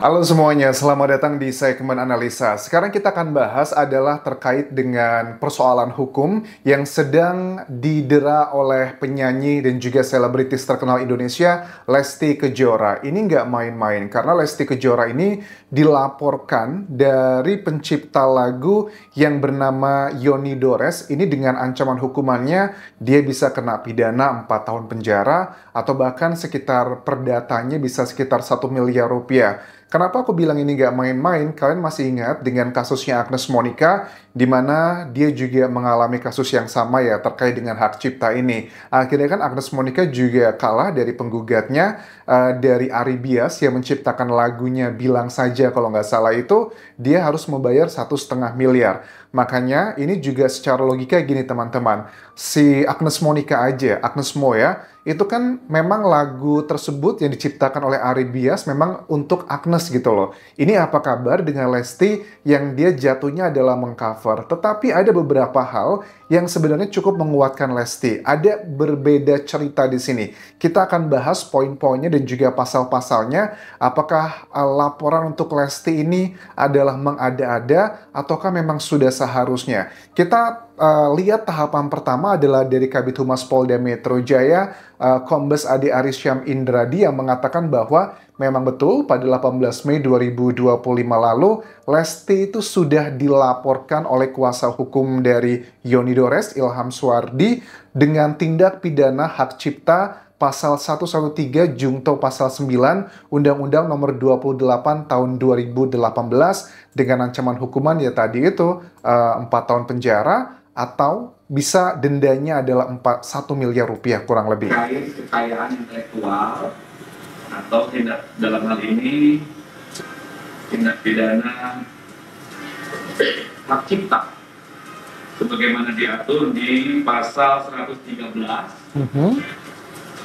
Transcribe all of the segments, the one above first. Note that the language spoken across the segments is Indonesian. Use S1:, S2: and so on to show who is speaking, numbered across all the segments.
S1: Halo semuanya, selamat datang di segmen analisa. Sekarang kita akan bahas adalah terkait dengan persoalan hukum yang sedang didera oleh penyanyi dan juga selebritis terkenal Indonesia, Lesti Kejora. Ini nggak main-main, karena Lesti Kejora ini dilaporkan dari pencipta lagu yang bernama Yoni Dores. Ini dengan ancaman hukumannya, dia bisa kena pidana 4 tahun penjara, atau bahkan sekitar perdatanya bisa sekitar 1 miliar rupiah. Kenapa aku bilang ini nggak main-main? Kalian masih ingat dengan kasusnya Agnes Monica, di mana dia juga mengalami kasus yang sama ya terkait dengan hak cipta ini. Akhirnya kan Agnes Monica juga kalah dari penggugatnya, dari Ari Bias yang menciptakan lagunya Bilang Saja kalau nggak salah itu, dia harus membayar 1,5 miliar. Makanya ini juga secara logika gini teman-teman, si Agnes Monica aja, Agnes Mo ya, itu kan memang lagu tersebut yang diciptakan oleh Ari Bias memang untuk Agnes gitu loh. Ini apa kabar dengan Lesti yang dia jatuhnya adalah mengcover. Tetapi ada beberapa hal yang sebenarnya cukup menguatkan Lesti. Ada berbeda cerita di sini. Kita akan bahas poin-poinnya dan juga pasal-pasalnya. Apakah laporan untuk Lesti ini adalah mengada-ada ataukah memang sudah seharusnya? Kita lihat tahapan pertama adalah dari Kabid Humas Polda Metro Jaya, Kombes Ade Arissyam Indradi yang mengatakan bahwa memang betul pada 18 Mei 2025 lalu Lesti itu sudah dilaporkan oleh kuasa hukum dari Yoni Dores, Ilham Suwardi, dengan tindak pidana hak cipta Pasal 113 Jungto Pasal 9 Undang-Undang Nomor 28 Tahun 2018 dengan ancaman hukuman ya tadi itu 4 tahun penjara atau bisa dendanya adalah 1 miliar rupiah kurang lebih.
S2: Terkait kekayaan intelektual atau tindak dalam hal ini tindak pidana hak cipta sebagaimana diatur di pasal 113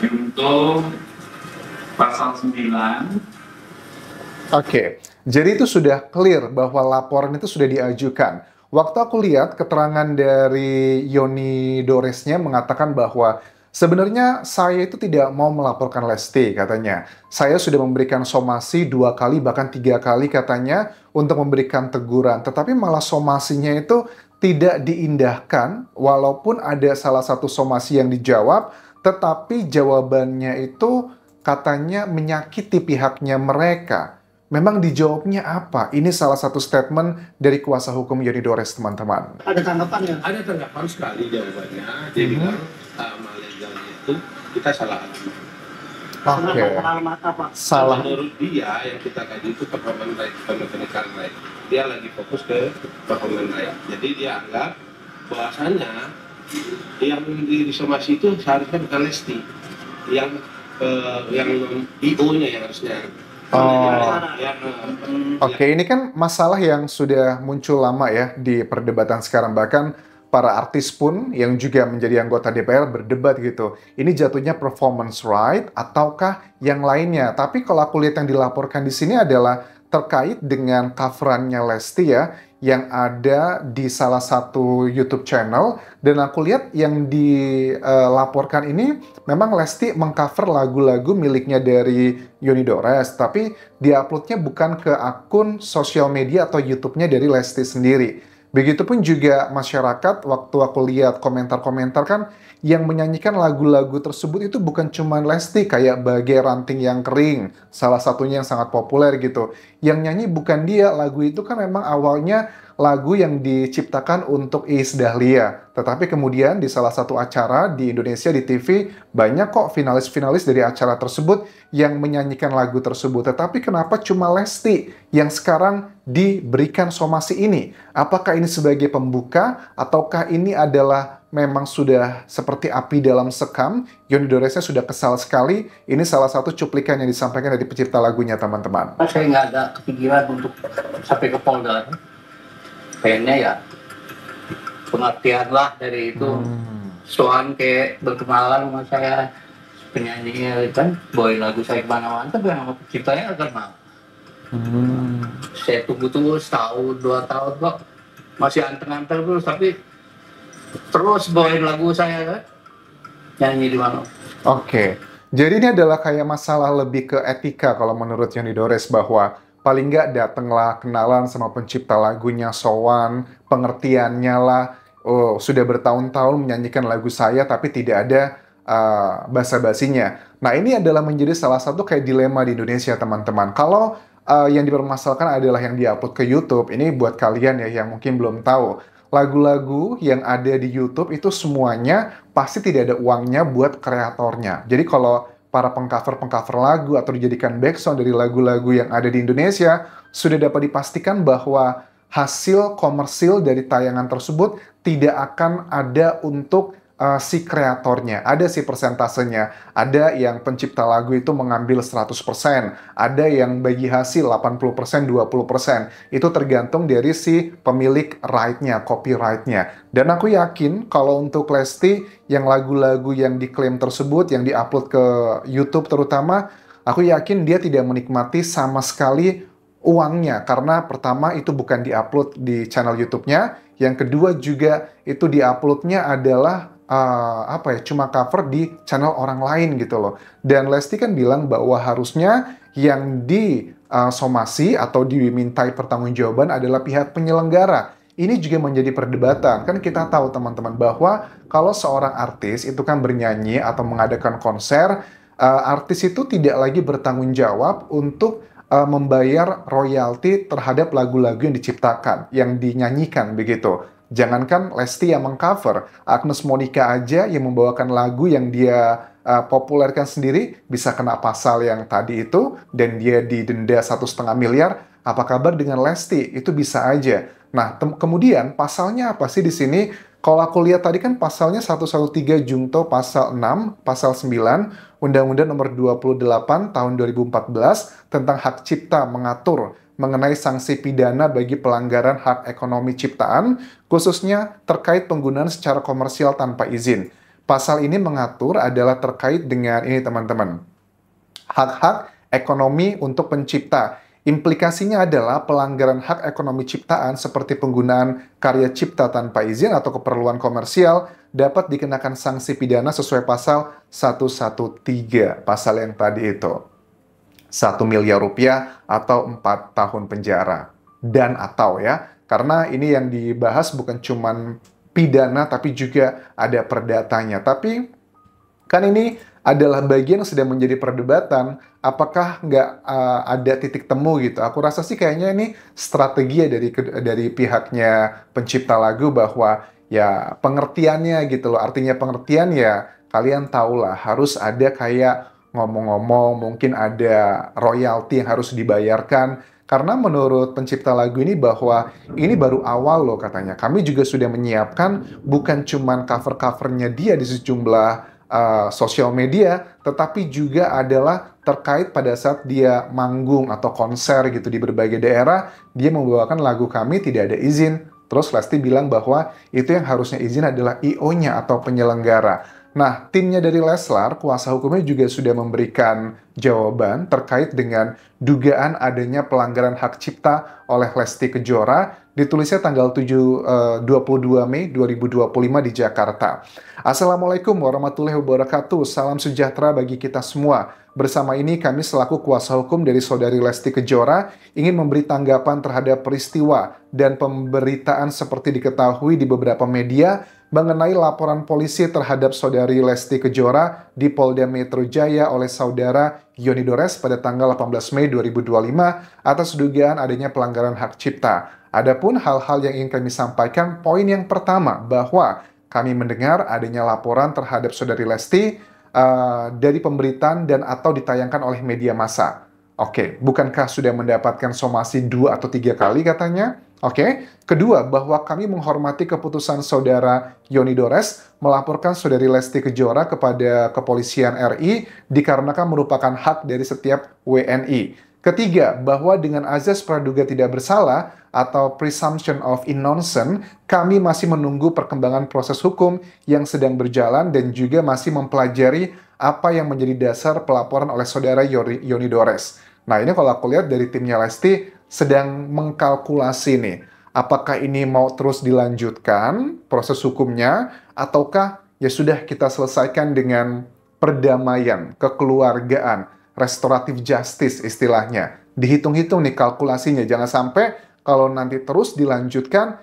S2: untuk pasal 9.
S1: Oke, jadi itu sudah clear bahwa laporan itu sudah diajukan. Waktu aku lihat keterangan dari Yoni Doresnya mengatakan bahwa sebenarnya saya itu tidak mau melaporkan Lesti katanya. Saya sudah memberikan somasi 2 kali bahkan 3 kali katanya untuk memberikan teguran. Tetapi malah somasinya itu tidak diindahkan walaupun ada salah satu somasi yang dijawab. Tetapi jawabannya itu katanya menyakiti pihaknya mereka. Memang dijawabnya apa? Ini salah satu statement dari kuasa hukum Yoni Dores, teman-teman.
S3: Ada tanggapannya?
S4: Ada tanggapan sekali jawabannya. Dia bilang legalnya itu kita salah alamat.
S1: Oke.
S3: Alamat apa?
S1: Salah.
S4: Menurut dia yang kita kaji itu performance right, pemekaniskan right. Dia lagi fokus ke performance right. Jadi dia anggap bahwasannya yang disomasi itu seharusnya bukan Lesti, yang IO-nya yang harusnya.
S1: Oke, ini kan masalah yang sudah muncul lama ya di perdebatan sekarang. Bahkan para artis pun yang juga menjadi anggota DPR berdebat gitu. Ini jatuhnya performance right ataukah yang lainnya? Tapi kalau aku lihat yang dilaporkan di sini adalah terkait dengan coverannya Lesti ya, yang ada di salah satu YouTube channel, dan aku lihat yang dilaporkan ini memang Lesti mengcover lagu-lagu miliknya dari Yoni Dores, tapi diuploadnya bukan ke akun sosial media atau YouTube-nya dari Lesti sendiri. Begitupun juga masyarakat, waktu aku lihat komentar-komentar kan, yang menyanyikan lagu-lagu tersebut itu bukan cuma Lesti, kayak Bagai Ranting Yang Kering, salah satunya yang sangat populer gitu. Yang nyanyi bukan dia, lagu itu kan memang awalnya lagu yang diciptakan untuk Iis Dahlia. Tetapi kemudian di salah satu acara di Indonesia di TV, banyak kok finalis-finalis dari acara tersebut yang menyanyikan lagu tersebut. Tetapi kenapa cuma Lesti yang sekarang diberikan somasi ini? Apakah ini sebagai pembuka ataukah ini adalah memang sudah seperti api dalam sekam? Yoni Doresnya sudah kesal sekali. Ini salah satu cuplikan yang disampaikan dari pencipta lagunya, teman-teman.
S3: Saya nggak ada kepikiran untuk sampai ke Polda. Kayaknya ya pengertian lah dari itu. Soan kayak berkenalan sama saya, penyanyinya kan bawain lagu saya kemana-mana, tapi nama penciptanya nggak kenal. Saya tunggu-tunggu setahun 2 tahun kok masih anteng-anteng terus, tapi terus bawain lagu saya kan nyanyi di mana.
S1: Oke, jadi ini adalah kayak masalah lebih ke etika kalau menurut Yoni Dores, bahwa paling nggak datanglah kenalan sama pencipta lagunya, sowan, pengertiannya lah. Oh, sudah bertahun-tahun menyanyikan lagu saya tapi tidak ada basa-basinya. Nah, ini adalah menjadi salah satu kayak dilema di Indonesia, teman-teman. Kalau yang dipermasalahkan adalah yang diupload ke YouTube, ini buat kalian ya yang mungkin belum tahu. Lagu-lagu yang ada di YouTube itu semuanya pasti tidak ada uangnya buat kreatornya. Jadi kalau para pengcover lagu atau dijadikan background dari lagu-lagu yang ada di Indonesia, sudah dapat dipastikan bahwa hasil komersil dari tayangan tersebut tidak akan ada untuk si kreatornya. Ada si persentasenya. Ada yang pencipta lagu itu mengambil 100%, ada yang bagi hasil 80%, 20%. Itu tergantung dari si pemilik right-nya, copyright-nya. Dan aku yakin kalau untuk Lesti, yang lagu-lagu yang diklaim tersebut, yang diupload ke YouTube terutama, aku yakin dia tidak menikmati sama sekali uangnya. Karena pertama itu bukan diupload di channel YouTube-nya, yang kedua juga itu diuploadnya adalah cuma cover di channel orang lain gitu loh. Dan Lesti kan bilang bahwa harusnya yang disomasi atau dimintai pertanggungjawaban adalah pihak penyelenggara. Ini juga menjadi perdebatan. Kan kita tahu teman-teman bahwa kalau seorang artis itu kan bernyanyi atau mengadakan konser, artis itu tidak lagi bertanggung jawab untuk membayar royalti terhadap lagu-lagu yang diciptakan, yang dinyanyikan begitu. Jangankan Lesti yang mengcover, Agnes Monica aja yang membawakan lagu yang dia populerkan sendiri bisa kena pasal yang tadi itu dan dia didenda 1,5 miliar. Apa kabar dengan Lesti? Itu bisa aja. Nah, kemudian pasalnya apa sih di sini? Kalau aku lihat tadi kan pasalnya 113 Junto pasal 6, pasal 9, Undang-Undang Nomor 28 Tahun 2014 tentang hak cipta mengatur mengenai sanksi pidana bagi pelanggaran hak ekonomi ciptaan, khususnya terkait penggunaan secara komersial tanpa izin. Pasal ini mengatur adalah terkait dengan ini teman-teman, hak-hak ekonomi untuk pencipta. Implikasinya adalah pelanggaran hak ekonomi ciptaan seperti penggunaan karya cipta tanpa izin atau keperluan komersial dapat dikenakan sanksi pidana sesuai pasal 113, pasal yang tadi itu. 1 miliar rupiah atau 4 tahun penjara. Dan atau ya, karena ini yang dibahas bukan cuman pidana tapi juga ada perdatanya. Tapi kan ini adalah bagian yang sedang menjadi perdebatan, apakah nggak ada titik temu gitu. Aku rasa sih kayaknya ini strategi dari pihaknya pencipta lagu bahwa ya pengertiannya gitu loh. Artinya pengertian ya kalian tahulah harus ada kayak ngomong-ngomong, mungkin ada royalti yang harus dibayarkan. Karena menurut pencipta lagu ini bahwa ini baru awal loh katanya. Kami juga sudah menyiapkan bukan cuman cover-covernya dia di sejumlah sosial media, tetapi juga adalah terkait pada saat dia manggung atau konser gitu di berbagai daerah, dia membawakan lagu kami tidak ada izin. Terus Lesti bilang bahwa itu yang harusnya izin adalah IO-nya atau penyelenggara. Nah, timnya dari Leslar, kuasa hukumnya juga sudah memberikan jawaban terkait dengan dugaan adanya pelanggaran hak cipta oleh Lesti Kejora, ditulisnya tanggal 22 Mei 2025 di Jakarta. Assalamualaikum warahmatullahi wabarakatuh, salam sejahtera bagi kita semua. Bersama ini kami selaku kuasa hukum dari saudari Lesti Kejora ingin memberi tanggapan terhadap peristiwa dan pemberitaan seperti diketahui di beberapa media mengenai laporan polisi terhadap saudari Lesti Kejora di Polda Metro Jaya oleh saudara Yoni Dores pada tanggal 18 Mei 2025 atas dugaan adanya pelanggaran hak cipta. Adapun hal-hal yang ingin kami sampaikan, poin yang pertama bahwa kami mendengar adanya laporan terhadap saudari Lesti dari pemberitaan dan atau ditayangkan oleh media massa. Oke, bukankah sudah mendapatkan somasi 2 atau 3 kali katanya? Oke. Kedua, bahwa kami menghormati keputusan saudara Yoni Dores melaporkan saudari Lesti Kejora kepada Kepolisian RI dikarenakan merupakan hak dari setiap WNI. Ketiga, bahwa dengan azas praduga tidak bersalah atau presumption of innocence, kami masih menunggu perkembangan proses hukum yang sedang berjalan dan juga masih mempelajari apa yang menjadi dasar pelaporan oleh saudara Yoni Dores. Nah, ini kalau aku lihat dari timnya Lesti sedang mengkalkulasi nih, apakah ini mau terus dilanjutkan proses hukumnya, ataukah ya sudah kita selesaikan dengan perdamaian, kekeluargaan, restoratif justice istilahnya. dihitung-hitung nih kalkulasinya. Jangan sampai kalau nanti terus dilanjutkan,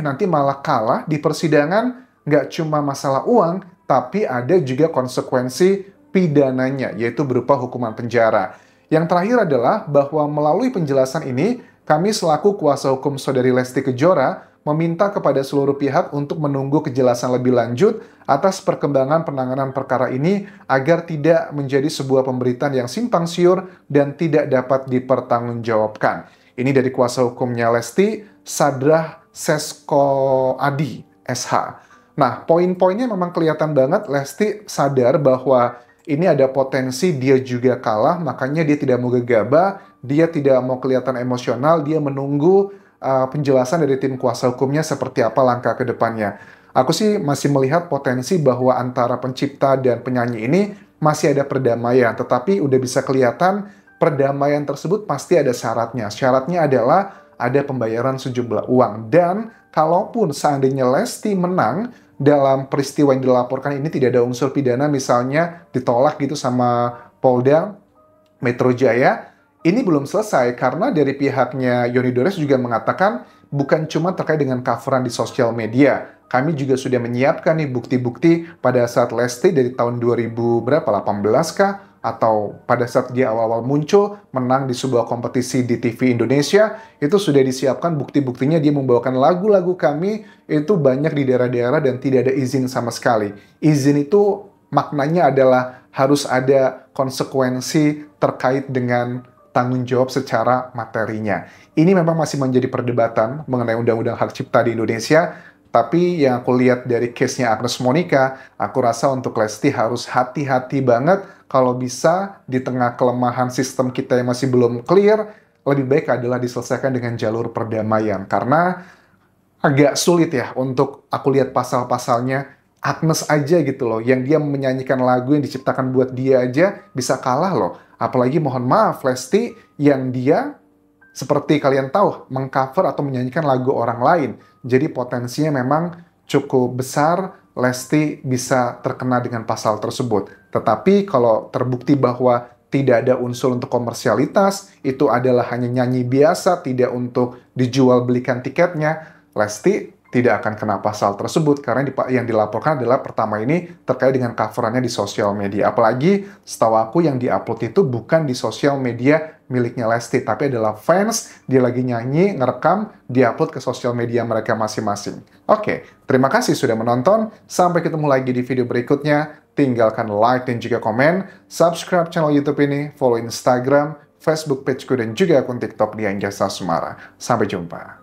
S1: nanti malah kalah di persidangan, nggak cuma masalah uang, tapi ada juga konsekuensi pidananya, yaitu berupa hukuman penjara. Yang terakhir adalah bahwa melalui penjelasan ini, kami selaku kuasa hukum Saudari Lesti Kejora meminta kepada seluruh pihak untuk menunggu kejelasan lebih lanjut atas perkembangan penanganan perkara ini agar tidak menjadi sebuah pemberitaan yang simpang siur dan tidak dapat dipertanggungjawabkan. Ini dari kuasa hukumnya Lesti, Sadrah Sesko Adi, SH. Nah, poin-poinnya memang kelihatan banget Lesti sadar bahwa ini ada potensi dia juga kalah, makanya dia tidak mau gegabah, dia tidak mau kelihatan emosional, dia menunggu penjelasan dari tim kuasa hukumnya seperti apa langkah ke depannya. Aku sih masih melihat potensi bahwa antara pencipta dan penyanyi ini masih ada perdamaian, tetapi udah bisa kelihatan perdamaian tersebut pasti ada syaratnya. Syaratnya adalah ada pembayaran sejumlah uang. Dan kalaupun seandainya Lesti menang dalam peristiwa yang dilaporkan ini tidak ada unsur pidana, misalnya ditolak gitu sama Polda Metro Jaya, ini belum selesai karena dari pihaknya Yoni Dores juga mengatakan bukan cuma terkait dengan coveran di sosial media. Kami juga sudah menyiapkan nih bukti-bukti pada saat Lesti dari tahun 2018 kah? Atau pada saat dia awal-awal muncul, menang di sebuah kompetisi di TV Indonesia, itu sudah disiapkan bukti-buktinya dia membawakan lagu-lagu kami, itu banyak di daerah-daerah dan tidak ada izin sama sekali. Izin itu maknanya adalah harus ada konsekuensi terkait dengan tanggung jawab secara materinya. Ini memang masih menjadi perdebatan mengenai Undang-Undang Hak Cipta di Indonesia, tapi yang aku lihat dari case-nya Agnes Monica, aku rasa untuk Lesti harus hati-hati banget kalau bisa di tengah kelemahan sistem kita yang masih belum clear, lebih baik adalah diselesaikan dengan jalur perdamaian. Karena agak sulit ya untuk aku lihat pasal-pasalnya, Agnes aja gitu loh, yang dia menyanyikan lagu yang diciptakan buat dia aja bisa kalah loh. Apalagi mohon maaf Lesti yang dia seperti kalian tahu mengcover atau menyanyikan lagu orang lain. Jadi potensinya memang cukup besar Lesti bisa terkena dengan pasal tersebut. Tetapi kalau terbukti bahwa tidak ada unsur untuk komersialitas, itu adalah hanya nyanyi biasa, tidak untuk dijual belikan tiketnya, Lesti tidak akan kena pasal tersebut karena yang dilaporkan adalah pertama ini terkait dengan coverannya di sosial media. Apalagi setahu aku yang diupload itu bukan di sosial media miliknya Lesti, tapi adalah fans, dia lagi nyanyi, ngerekam, diupload ke sosial media mereka masing-masing. Oke, terima kasih sudah menonton. Sampai ketemu lagi di video berikutnya. Tinggalkan like dan juga komen, subscribe channel YouTube ini, follow Instagram, Facebook pageku dan juga akun TikTok di Anjasa Sumara. Sampai jumpa.